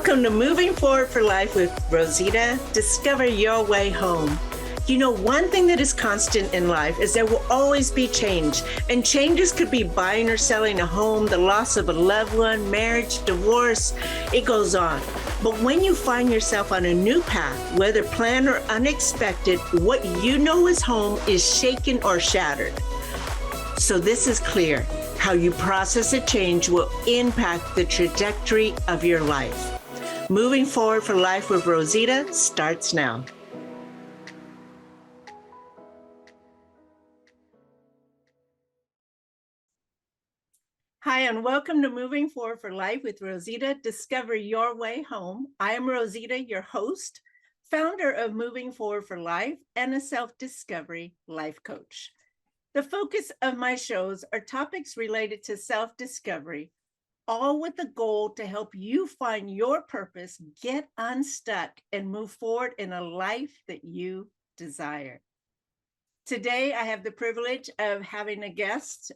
Welcome to Moving Forward for Life with Rosita. Discover your way home. You know, one thing that is constant in life is there will always be change. And changes could be buying or selling a home, the loss of a loved one, marriage, divorce, it goes on. But when you find yourself on a new path, whether planned or unexpected, what you know is home is shaken or shattered. So this is clear. How you process a change will impact the trajectory of your life. Moving Forward for Life with Rosita starts now. Hi, and welcome to Moving Forward for Life with Rosita. Discover your way home. I am Rosita, your host, founder of Moving Forward for Life, and a self-discovery life coach. The focus of my shows are topics related to self-discovery, all with the goal to help you find your purpose, get unstuck, and move forward in a life that you desire. Today, I have the privilege of having a guest,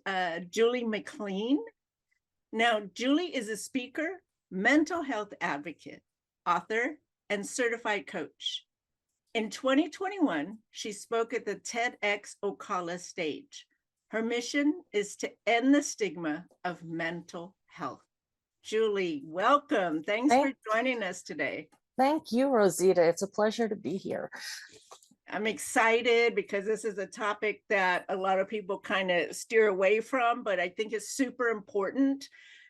Julie McLean. Now, Julie is a speaker, mental health advocate, author, and certified coach. In 2021, she spoke at the TEDxOcala stage. Her mission is to end the stigma of mental health. Julie, welcome. Thanks for joining us today. Thank you, Rosita. It's a pleasure to be here. I'm excited because this is a topic that a lot of people kind of steer away from, but I think it's super important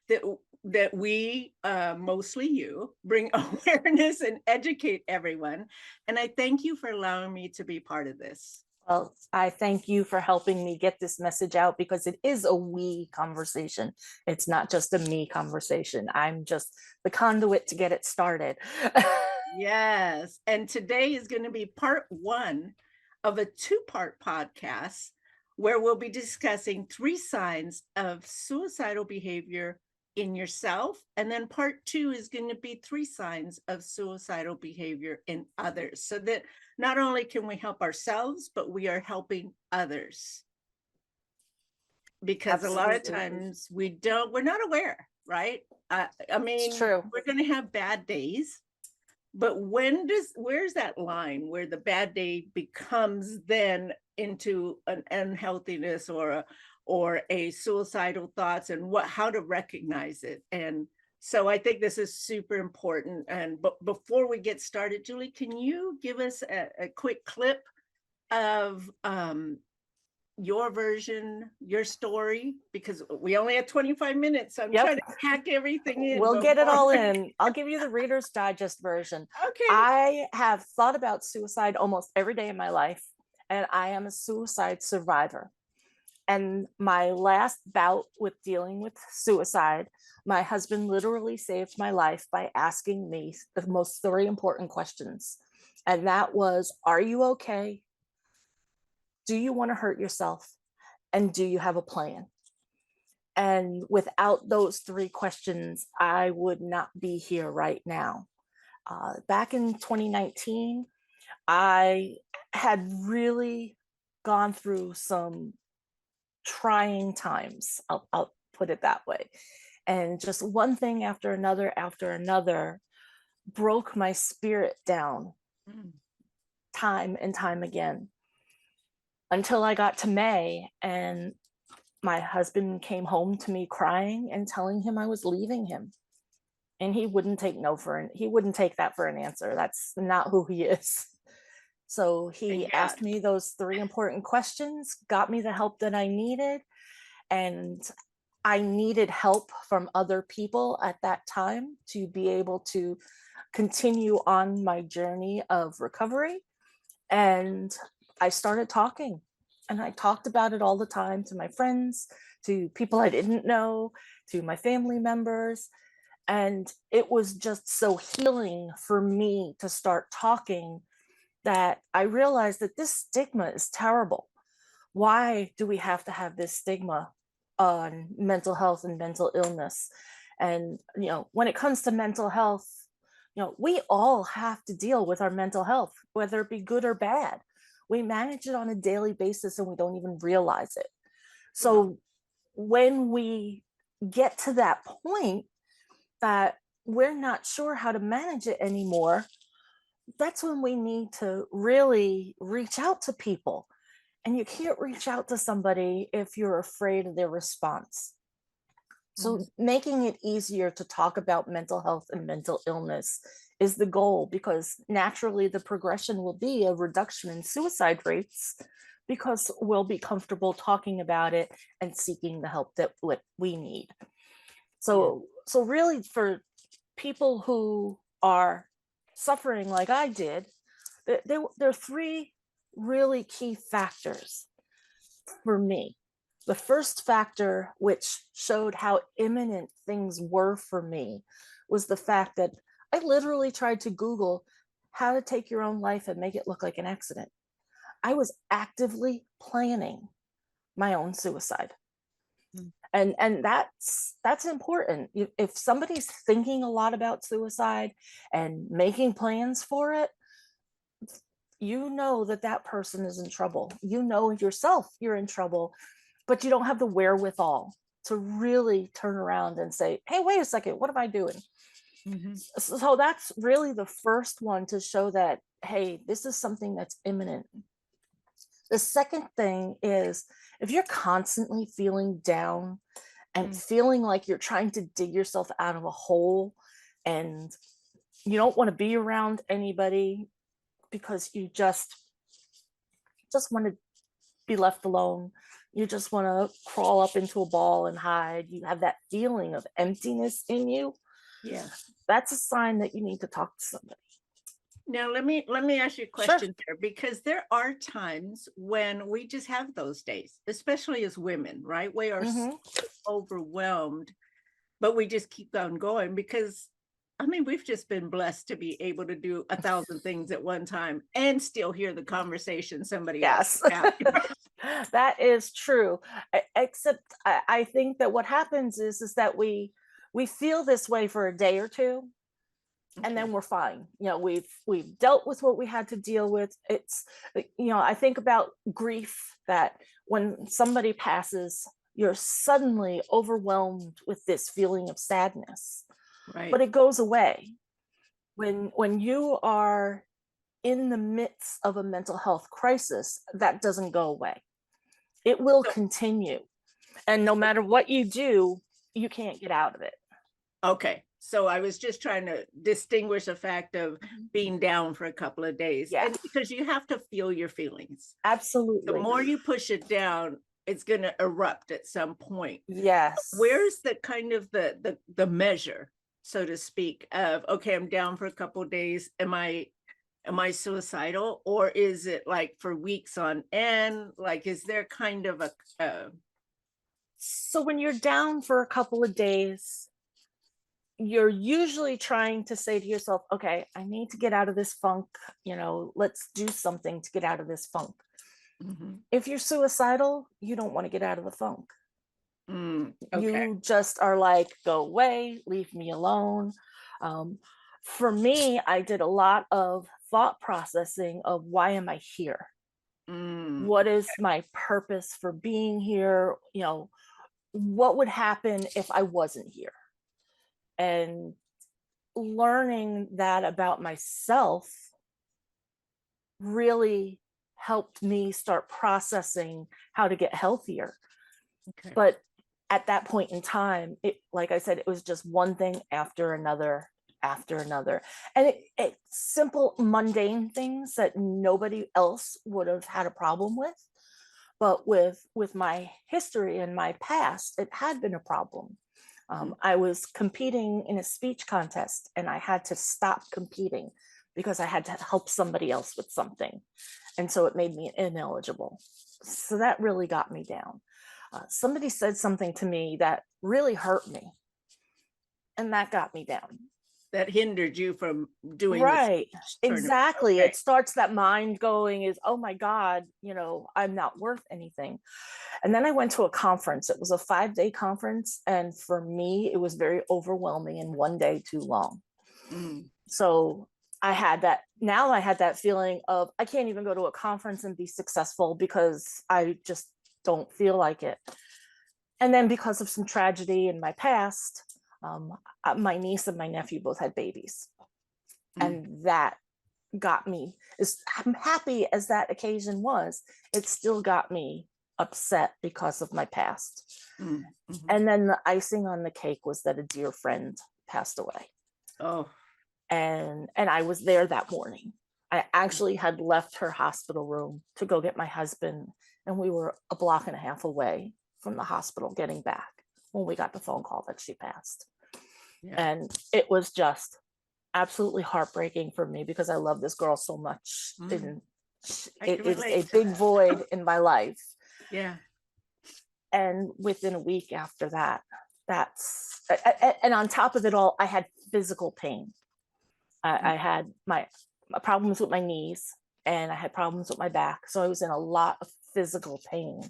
that we, mostly you, bring awareness and educate everyone. And I thank you for allowing me to be part of this. Well, I thank you for helping me get this message out because it is a we conversation. It's not just a me conversation. I'm just the conduit to get it started. Yes. And today is going to be part one of a two-part podcast where we'll be discussing 3 signs of suicidal behavior in yourself. And then part 2 is going to be 3 signs of suicidal behavior in others, so that not only can we help ourselves, but we are helping others. Because Absolutely. A lot of times we're not aware, right? I mean, it's true. We're going to have bad days, but where's that line where the bad day becomes then into an unhealthiness or a suicidal thoughts, and how to recognize it? And so I think this is super important. And before we get started, Julie, can you give us a quick clip of your version, your story, because we only have 25 minutes. So I'm trying to pack everything in. We'll get it all in. I'll give you the Reader's Digest version. Okay. I have thought about suicide almost every day in my life, and I am a suicide survivor. And my last bout with dealing with suicide, my husband literally saved my life by asking me the most 3 important questions. And that was, are you okay? Do you want to hurt yourself? And do you have a plan? And without those 3 questions, I would not be here right now. Back in 2019, I had really gone through some trying times. I'll put it that way. And just one thing after another broke my spirit down time and time again. Until I got to May, and my husband came home to me crying and telling him I was leaving him. And he wouldn't take that for an answer. That's not who he is. So he asked me those 3 important questions, got me the help that I needed. And I needed help from other people at that time to be able to continue on my journey of recovery. And I started talking, and I talked about it all the time to my friends, to people I didn't know, to my family members. And it was just so healing for me to start talking that I realized that this stigma is terrible. Why do we have to have this stigma on mental health and mental illness? And, when it comes to mental health, we all have to deal with our mental health, whether it be good or bad. We manage it on a daily basis and we don't even realize it. So when we get to that point that we're not sure how to manage it anymore, that's when we need to really reach out to people. And you can't reach out to somebody if you're afraid of their response. So, Mhm. making it easier to talk about mental health and mental illness is the goal, because naturally the progression will be a reduction in suicide rates, because we'll be comfortable talking about it and seeking the help that what we need. Yeah. So really, for people who are suffering like I did, there are three really key factors for me. The first factor, which showed how imminent things were for me, was the fact that I literally tried to Google how to take your own life and make it look like an accident. I was actively planning my own suicide. Mm. And that's important. If somebody's thinking a lot about suicide and making plans for it, you know that that person is in trouble. You know yourself you're in trouble, but you don't have the wherewithal to really turn around and say, hey, wait a second, what am I doing? Mhm. So that's really the first one, to show that, hey, this is something that's imminent. The second thing is, if you're constantly feeling down and Mm. feeling like you're trying to dig yourself out of a hole, and you don't want to be around anybody because you just want to be left alone, you just want to crawl up into a ball and hide, you have that feeling of emptiness in you, Yeah. that's a sign that you need to talk to somebody. Now let me ask you a Sure. question there, because there are times when we just have those days, especially as women, right? We are so Hmm. overwhelmed, but we just keep on going because I mean, we've just been blessed to be able to do 1,000 things at one time and still hear the conversation somebody else Yes. is having. That is true. Except I think that what happens is that we feel this way for a day or two, and Okay. then we're fine. We've dealt with what we had to deal with. It's I think about grief, that when somebody passes, you're suddenly overwhelmed with this feeling of sadness, but Right. it goes away. When you are in the midst of a mental health crisis, that doesn't go away. It will So, continue, and no matter what you do, you can't get out of it. okay. So I was just trying to distinguish the fact of Mhm. being down for a couple of days. Yeah, And because you have to feel your feelings. The absolutely. more you push it down, it's going to erupt at some point. Yes. Where's the kind of the measure, so to speak, of okay, I'm down for a couple of days. Am I suicidal, or is it like for weeks on end? Like, is there kind of a So when you're down for a couple of days, you're usually trying to say to yourself, okay, I need to get out of this funk. Let's do something to get out of this funk. Mhm. If you're suicidal, you don't want to get out of the funk. Okay. You just are like, go away, leave me alone. Um, for me, I did a lot of thought processing of, why am I here? What is my purpose for being here? What would happen if I wasn't here? And learning that about myself really helped me start processing how to get healthier. Okay. But at that point in time, like I said, it was just one thing after another after another. And it simple, mundane things that nobody else would have had a problem with. But with my history and my past, it had been a problem. Mm. I was competing in a speech contest, and I had to stop competing because I had to help somebody else with something. And so it made me ineligible. So that really got me down. Somebody said something to me that really hurt me, and that got me down. That hindered you from doing the Right. speech tournament. Exactly. Okay. It starts that mind going is, oh my God, I'm not worth anything. And then I went to a conference. It was a 5-day conference. And for me, it was very overwhelming and one day too long. Mm. So I had that feeling of, I can't even go to a conference and be successful because I just don't feel like it. And then because of some tragedy in my past, My niece and my nephew both had babies, Mm. and that got me, as happy as that occasion was, it still got me upset because of my past. Mm. Mhm. And then the icing on the cake was that a dear friend passed away. Oh, And I was there that morning. I actually had left her hospital room to go get my husband, and we were a block and a half away from the hospital getting back when we got the phone call that she passed. yeah. And it was just absolutely heartbreaking for me because I love this girl so much. Mm. And I it can is relate a to big that. void in my life. Yeah. And within a week after that, and on top of it all, I had physical pain. I had my problems with my knees, and I had problems with my back. So I was in a lot of physical pain.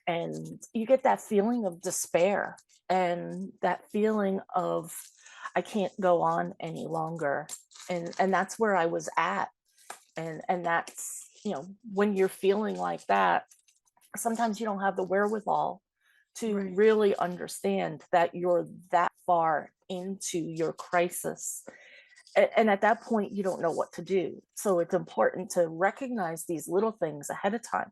And you get that feeling of despair and that feeling of, I can't go on any longer. And that's where I was at. And that's, when you're feeling like that, sometimes you don't have the wherewithal to Right. really understand that you're that far into your crisis. And at that point, you don't know what to do. So it's important to recognize these little things ahead of time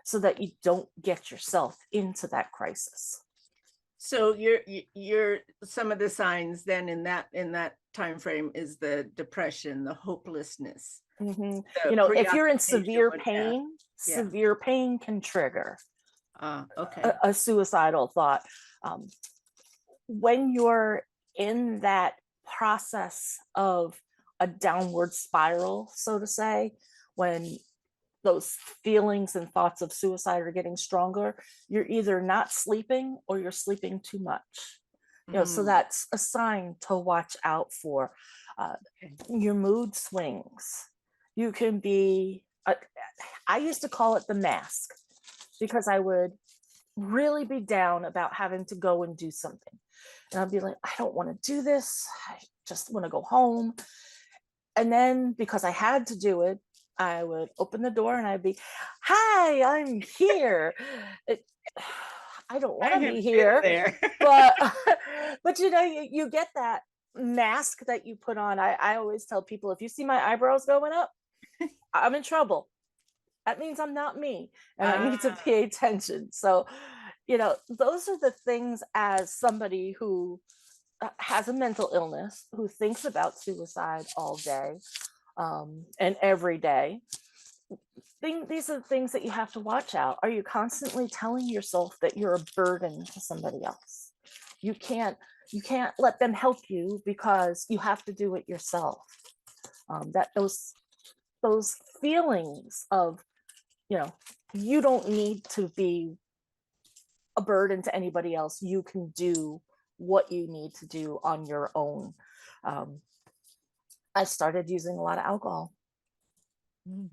so that you don't get yourself into that crisis. So you're some of the signs then in that time frame is the depression, the hopelessness, Mhm. the If you're in preoccupation with death. Yeah. severe pain can trigger Okay. a suicidal thought. Um, when you're in that process of a downward spiral, so to say, when those feelings and thoughts of suicide are getting stronger, you're either not sleeping or you're sleeping too much. So Mm. that's a sign to watch out for. Okay. Your mood swings. You can be, I used to call it the mask, because I would really be down about having to go and do something. And I'd be like, I don't want to do this. I just want to go home. And then because I had to do it, I would open the door and I'd be, hi, I'm here. It, I don't want I to have be been here, there. but but you get that mask that you put on. I always tell people, if you see my eyebrows going up, I'm in trouble. That means I'm not me, and I need to Ah, pay attention. So, those are the things, as somebody who has a mental illness, who thinks about suicide all day, and every day. These are the things that you have to watch out. Are you constantly telling yourself that you're a burden to somebody else? You can't let them help you because you have to do it yourself. That those feelings of, you don't need to be a burden to anybody else. You can do what you need to do on your own. I started using a lot of alcohol mm,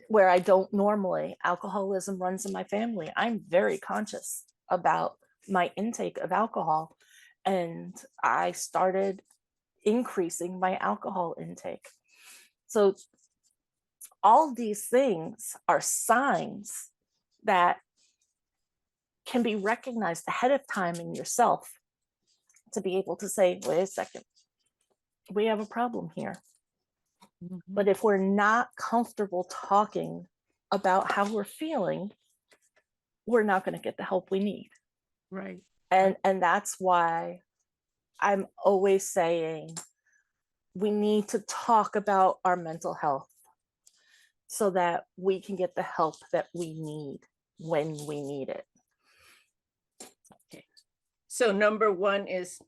where I don't normally. Alcoholism runs in my family. I'm very conscious about my intake of alcohol, and I started increasing my alcohol intake. So all these things are signs that can be recognized ahead of time in yourself to be able to say, wait a second, we have a problem here. mhm. But if we're not comfortable talking about how we're feeling, we're not going to get the help we need. Right. And that's why I'm always saying we need to talk about our mental health so that we can get the help that we need when we need it. Okay. So number one is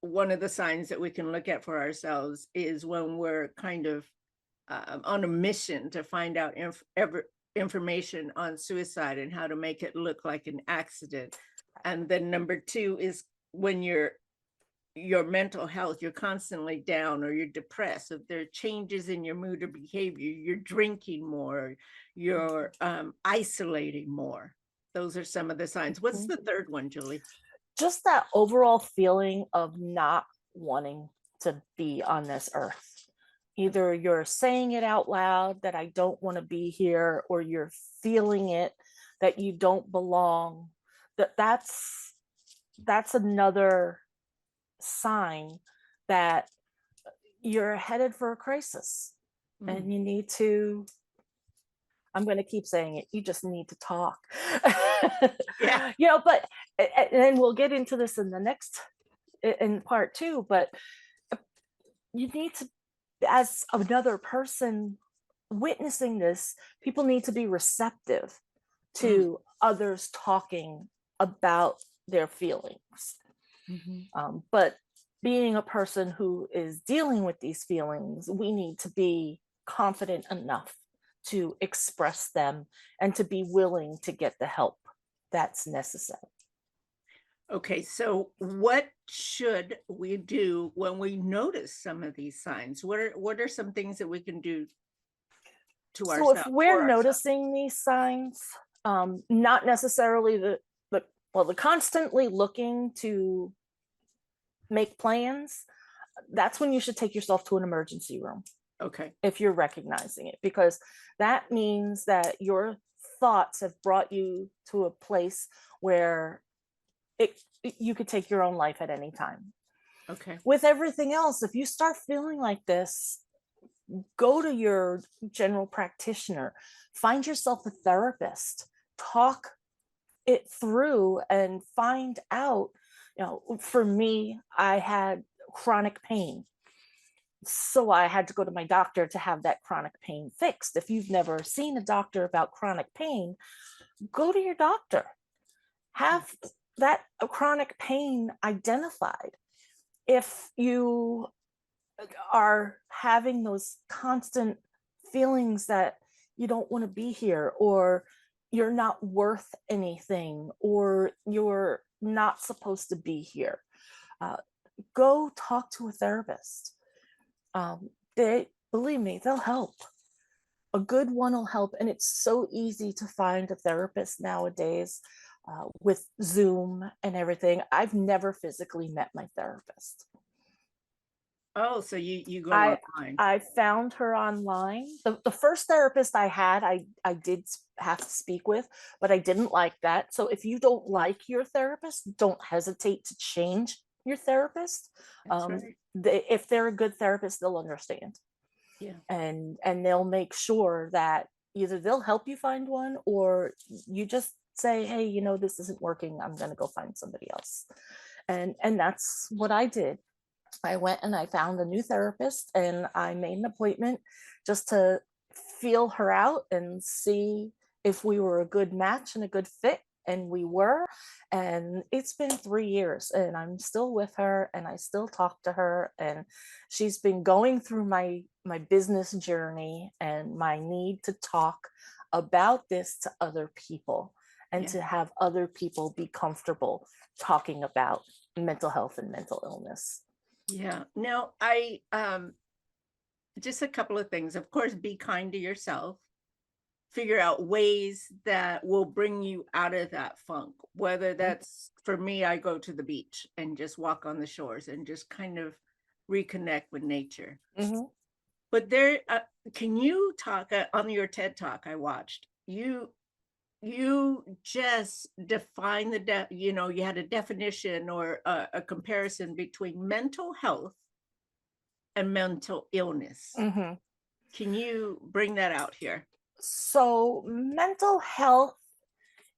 one of the signs that we can look at for ourselves is when we're kind of on a mission to find out information on suicide and how to make it look like an accident. And then number two is when your mental health, you're constantly down or you're depressed, if there are changes in your mood or behavior, you're drinking more, you're isolating more. Those are some of the signs. What's the third one, Julie? Just that overall feeling of not wanting to be on this earth. Either you're saying it out loud that I don't want to be here, or you're feeling it that you don't belong. That's another sign that you're headed for a crisis and you need to, I'm going to keep saying it, you just need to talk. Yeah. But and then we'll get into this in the next, in part two, but you need to, as another person witnessing this, people need to be receptive to others talking about their feelings. But being a person who is dealing with these feelings, we need to be confident enough to express them and to be willing to get the help that's necessary. Okay, so what should we do when we notice some of these signs? What are some things that we can do to So if ourselves we're for ourselves? noticing these signs, not necessarily the constantly looking to make plans, that's when you should take yourself to an emergency room Okay. if you're recognizing it, because that means that your thoughts have brought you to a place where you could take your own life at any time. Okay. With everything else, if you start feeling like this, go to your general practitioner, find yourself a therapist, talk it through and find out. For me, I had chronic pain. So I had to go to my doctor to have that chronic pain fixed. If you've never seen a doctor about chronic pain, go to your doctor. Have that chronic pain identified. If you are having those constant feelings that you don't want to be here, or you're not worth anything, or you're not supposed to be here, go talk to a therapist. They, believe me, they'll help. A good one will help, and it's so easy to find a therapist nowadays with Zoom and everything. I've never physically met my therapist. Oh, so you go I online. I found her online. The first therapist I had, I did have to speak with, but I didn't like that. So if you don't like your therapist, don't hesitate to change your therapist. That's right. If they're a good therapist, they'll understand, Yeah. and they'll make sure that either they'll help you find one, or you just say, hey, this isn't working, I'm going to go find somebody else. And that's what I did. I went and I found a new therapist, and I made an appointment just to feel her out and see if we were a good match and a good fit. And we were. And it's been 3 years, and I'm still with her, and I still talk to her. And she's been going through my business journey and my need to talk about this to other people, and Yeah. to have other people be comfortable talking about mental health and mental illness. Yeah. Now, I just a couple of things. Of course, be kind to yourself. Figure out ways that will bring you out of that funk. Whether that's, for me, I go to the beach and just walk on the shores and just kind of reconnect with nature. But there, can you talk on your TED Talk I watched? You just define you had a definition or a comparison between mental health and mental illness. Can you bring that out here? So mental health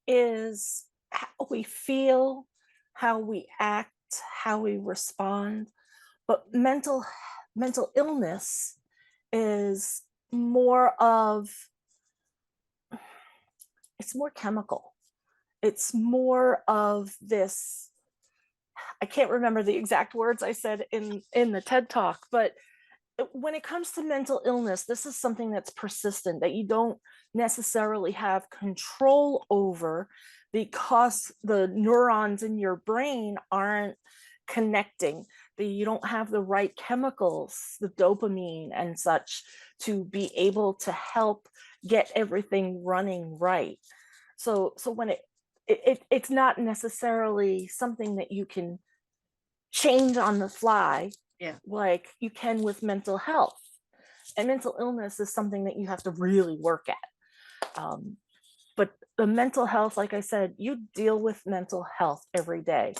is how we feel, how we act, how we respond. But mental illness is more of, it's more chemical. It's more of this, I can't remember the exact words I said in the TED Talk, but when it comes to mental illness, this is something that's persistent, that you don't necessarily have control over, because the neurons in your brain aren't connecting. You don't have the right chemicals, the dopamine and such, to be able to help get everything running right. So when it's not necessarily something that you can change on the fly, like you can with mental health. And mental illness is something that you have to really work at. But the mental health, like I said, you deal with mental health every day.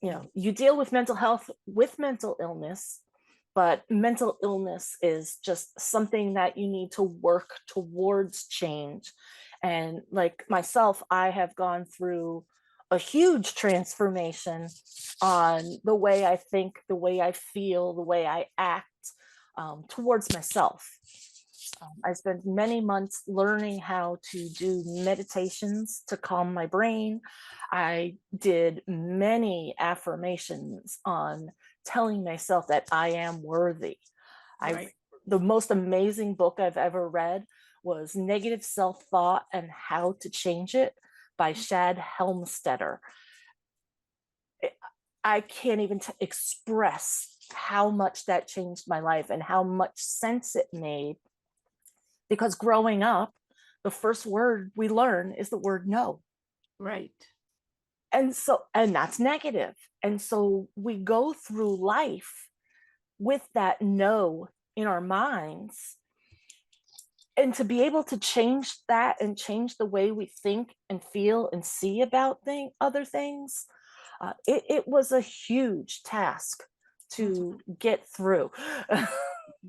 You deal with mental health with mental illness, but mental illness is just something that you need to work towards change. And like myself, I have gone through a huge transformation on the way I think, the way I feel, the way I act towards myself. I spent many months learning how to do meditations to calm my brain. I did many affirmations on telling myself that I am worthy. I've Right. The most amazing book I've ever read was Negative Self-Thought and How to Change It by Shad Helmstetter. I can't even express how much that changed my life and how much sense it made, because growing up, the first word we learn is the word no. Right. And that's negative. And so we go through life with that no in our minds. And to be able to change that and change the way we think and feel and see about other things, it was a huge task Mhm. to get through.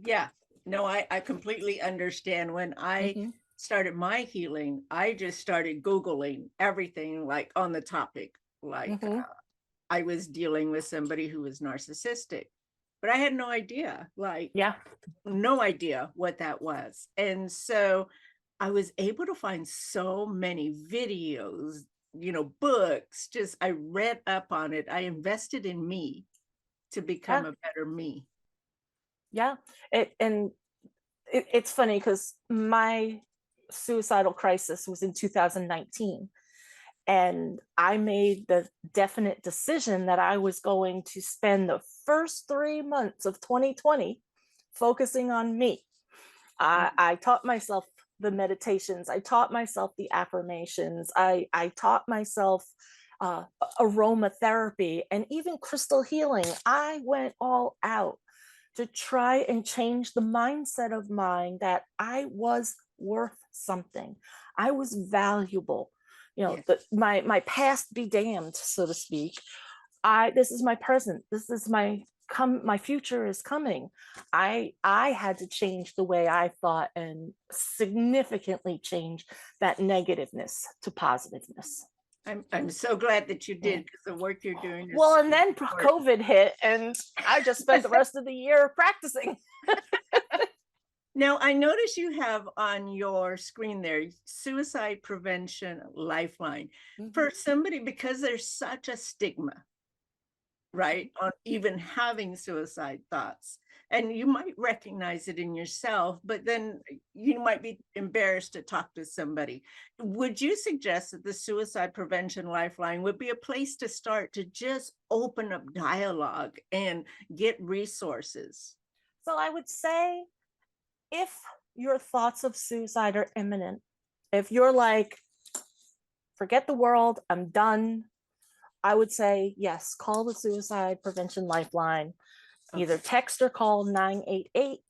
Yeah. No, I completely understand. When I Mhm, started my healing, I just started Googling everything like on the topic. Like mhm. I was dealing with somebody who was narcissistic, but I had no idea, like, Yeah. no idea what that was. And so I was able to find so many videos, books, just I read up on it. I invested in me to become Yeah. a better me. Yeah. It's funny because my suicidal crisis was in 2019. And I made the definite decision that I was going to spend the first 3 months of 2020 focusing on me. I taught myself the meditations. I taught myself the affirmations. I taught myself aromatherapy and even crystal healing. I went all out to try and change the mindset of mine that I was worth something. I was valuable. Yeah. My past be damned, so to speak. This is my present. This is my future is coming. I had to change the way I thought and significantly change that negativeness to positiveness. I'm so glad that you Yeah. did, because the work you're doing is Well, so and then important. COVID hit, and I just spent the rest of the year practicing. Now, I notice you have on your screen there suicide prevention lifeline Mhm. for somebody, because there's such a stigma, right, on even having suicide thoughts. And you might recognize it in yourself, but then you might be embarrassed to talk to somebody. Would you suggest that the suicide prevention lifeline would be a place to start to just open up dialogue and get resources? So I would say, if your thoughts of suicide are imminent, if you're like, forget the world, I'm done, I would say, yes, call the suicide prevention lifeline. Either Okay. text or call 988.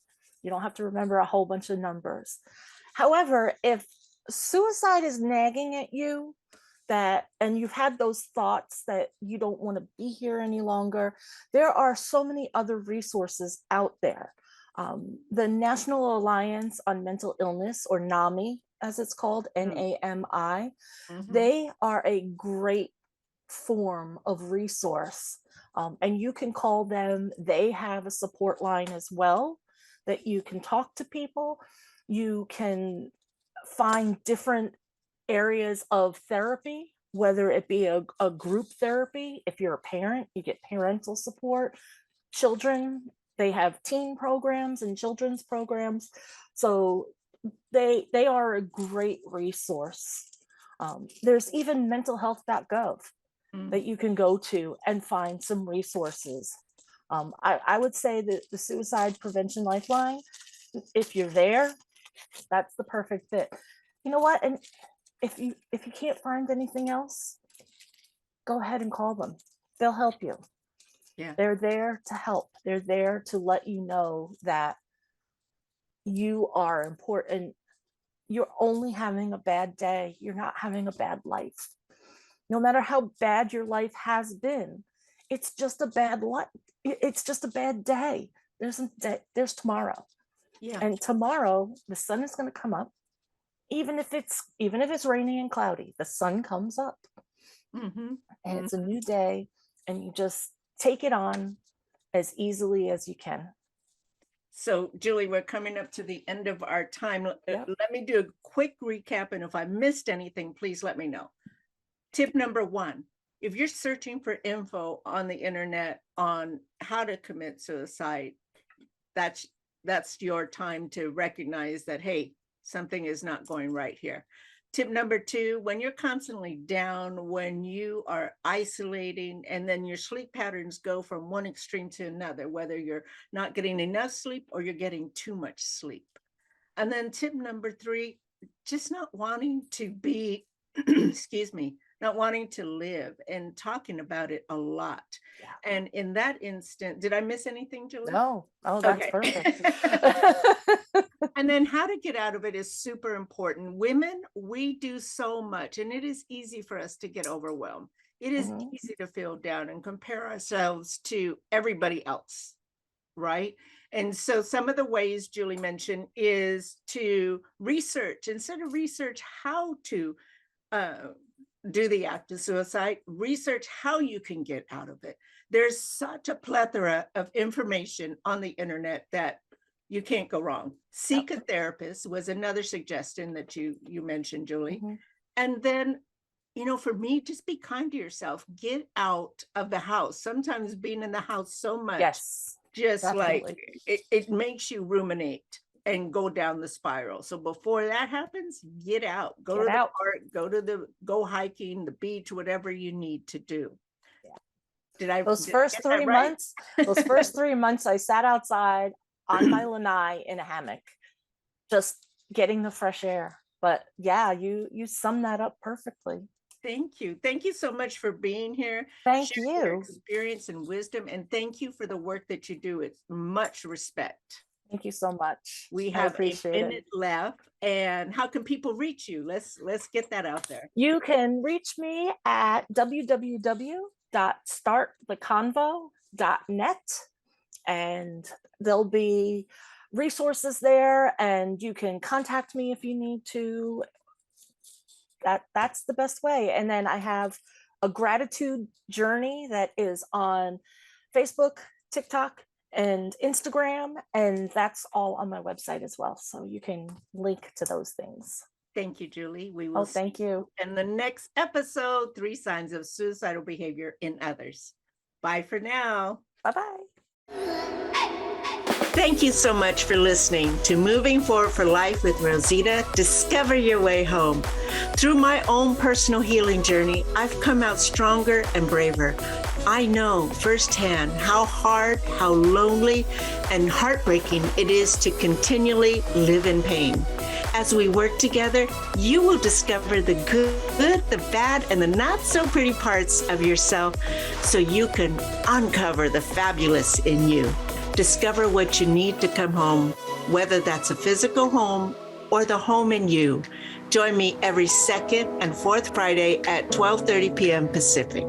You don't have to remember a whole bunch of numbers. However, if suicide is nagging at you, and you've had those thoughts that you don't want to be here any longer, there are so many other resources out there. The National Alliance on Mental Illness, or NAMI as it's called, NAMI, Mm-hmm. they are a great form of resource. And you can call them. They have a support line as well that you can talk to people. You can find different areas of therapy, whether it be a group therapy. If you're a parent, you get parental support. Children, they have teen programs and children's programs. So they are a great resource. There's even mentalhealth.gov Mm. that you can go to and find some resources. I would say that the Suicide Prevention Lifeline, if you're there, that's the perfect fit. You know what? And if you can't find anything else, go ahead and call them. They'll help you. Yeah. They're there to help. They're there to let you know that you are important. You're only having a bad day. You're not having a bad life. No matter how bad your life has been, it's just a bad life. It's just a bad day. There's tomorrow. Yeah. And tomorrow the sun is going to come up. Even if it's rainy and cloudy, the sun comes up. Mm-hmm. And it's a new day, and you just take it on as easily as you can. So, Julie, we're coming up to the end of our time. Yep. Let me do a quick recap, and if I missed anything, please let me know. Tip number 1, if you're searching for info on the internet on how to commit suicide, that's your time to recognize that, hey, something is not going right here. Tip number 2, when you're constantly down, when you are isolating, and then your sleep patterns go from one extreme to another, whether you're not getting enough sleep or you're getting too much sleep. And then tip number 3, just not wanting to be, excuse me, not wanting to live, and talking about it a lot. Yeah. And in that instant, did I miss anything, Julie? No. Oh, that's perfect. And then how to get out of it is super important. Women, we do so much, and it is easy for us to get overwhelmed. It is easy to feel down and compare ourselves to everybody else, right? And so some of the ways Julie mentioned is to research, instead of research how to do the act of suicide, research how you can get out of it. There's such a plethora of information on the internet that you can't go wrong. Seek a therapist was another suggestion that you mentioned, Julie. And then, for me, just be kind to yourself. Get out of the house. Sometimes being in the house so much, just definitely. Like it makes you ruminate and go down the spiral. So before that happens, get out. Go to the park, go hiking, the beach, whatever you need to do. Those first 3 months, I sat outside on my lanai in a hammock, just getting the fresh air. But yeah, you sum that up perfectly. Thank you. Thank you so much for being here. Thank you. Your experience and wisdom, and thank you for the work that you do. It's much respect. Thank you so much. We have a minute left. And how can people reach you? Let's get that out there. You can reach me at www.starttheconvo.net, and there'll be resources there, and you can contact me if you need to. That's the best way. And then I have a gratitude journey that is on Facebook, TikTok, and Instagram, and that's all on my website as well. So you can link to those things. Thank you, Julie. We will thank you. In the next episode, 3 signs of suicidal behavior in others. Bye for now. Bye-bye. Thank you so much for listening to Moving Forward for Life with Rosita. Discover your way home. Through my own personal healing journey, I've come out stronger and braver. I know firsthand how hard, how lonely, and heartbreaking it is to continually live in pain. As we work together, you will discover the good, the bad, and the not so pretty parts of yourself so you can uncover the fabulous in you. Discover what you need to come home, whether that's a physical home or the home in you. Join me every second and fourth Friday at 12:30 p.m. Pacific.